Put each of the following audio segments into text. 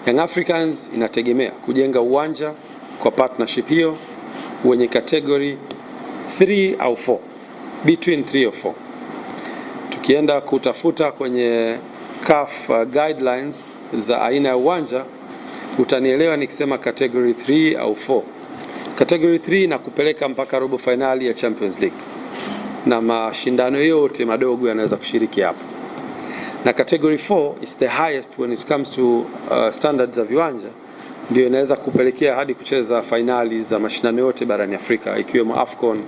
Young Africans inategemea kujenga uwanja kwa partnership hiyo wenye category 3 au 4, between 3 or 4. Tukienda kutafuta kwenye CAF guidelines za aina ya uwanja, utanielewa nikisema category 3 au 4. Category 3 na kupeleka mpaka robo finali ya Champions League, na mashindano yote madogo yanaweza kushiriki hapo. Na category 4 is the highest when it comes to standards za viwanja, ndio inaweza kupelekea hadi kucheza finali za mashindano yote barani Afrika, ikiwemo AFCON,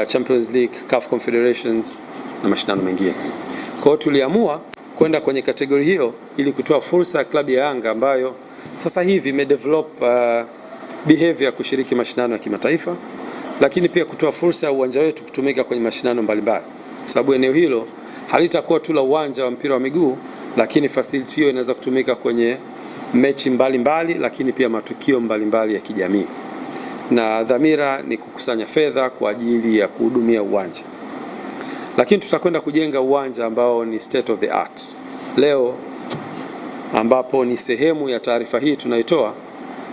Champions League, CAF Confederations na mashindano mengine. Kwa hiyo tuliamua kwenda kwenye kategori hiyo ili kutoa fursa ya klabu ya Yanga ambayo sasa hivi imedevelop behavior ya kushiriki mashindano ya kimataifa, lakini pia kutoa fursa ya uwanja wetu kutumika kwenye mashindano mbalimbali, kwa sababu eneo hilo halitakuwa tu la uwanja wa mpira wa miguu, lakini facility hiyo inaweza kutumika kwenye mechi mbalimbali, lakini pia matukio mbalimbali ya kijamii. Na dhamira ni kukusanya fedha kwa ajili ya kuhudumia uwanja. Lakini tutakwenda kujenga uwanja ambao ni state of the art. Leo ambapo ni sehemu ya taarifa hii tunaitoa,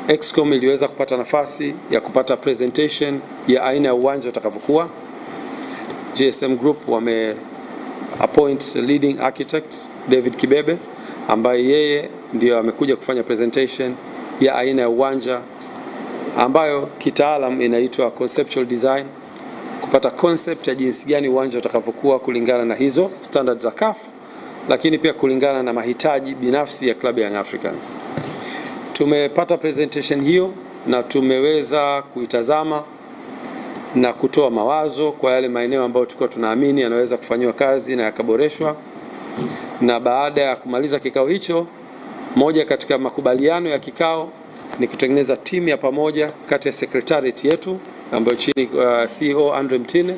Excom iliweza kupata nafasi ya kupata presentation ya aina ya uwanja utakavyokuwa. GSM Group wame appoint leading architect David Kibebe, ambaye yeye ndio amekuja kufanya presentation ya aina ya uwanja ambayo kitaalam inaitwa conceptual design, kupata concept ya jinsi gani uwanja utakavyokuwa kulingana na hizo standards za CAF, lakini pia kulingana na mahitaji binafsi ya klabu ya Young Africans. Tumepata presentation hiyo na tumeweza kuitazama na kutoa mawazo kwa yale maeneo ambayo tulikuwa tunaamini yanaweza kufanywa kazi na yakaboreshwa. Na baada ya kumaliza kikao hicho, moja katika makubaliano ya kikao ni kutengeneza timu ya pamoja kati ya secretariat yetu ambayo chini CEO Andre Mtine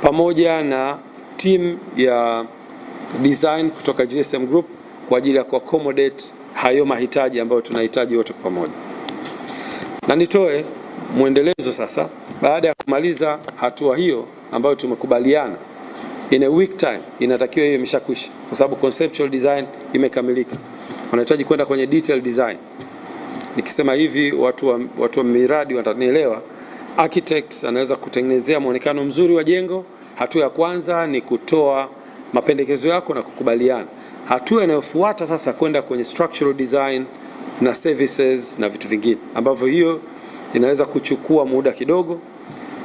pamoja na team ya design kutoka GSM Group kwa ajili ya kuaccommodate hayo mahitaji ambayo tunahitaji wote kwa pamoja. Na nitoe mwendelezo sasa, baada ya kumaliza hatua hiyo ambayo tumekubaliana, in a week time inatakiwa hiyo imeshakwisha, kwa sababu conceptual design imekamilika. Wanahitaji kwenda kwenye detail design. Nikisema hivi watu wa miradi watanielewa. Architects anaweza kutengenezea muonekano mzuri wa jengo. Hatua ya kwanza ni kutoa mapendekezo yako na kukubaliana. Hatua inayofuata sasa kwenda kwenye structural design na services na vitu vingine, ambavyo hiyo inaweza kuchukua muda kidogo.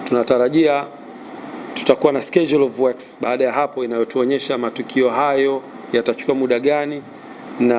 Tunatarajia tutakuwa na schedule of works baada ya hapo inayotuonyesha matukio hayo yatachukua muda gani na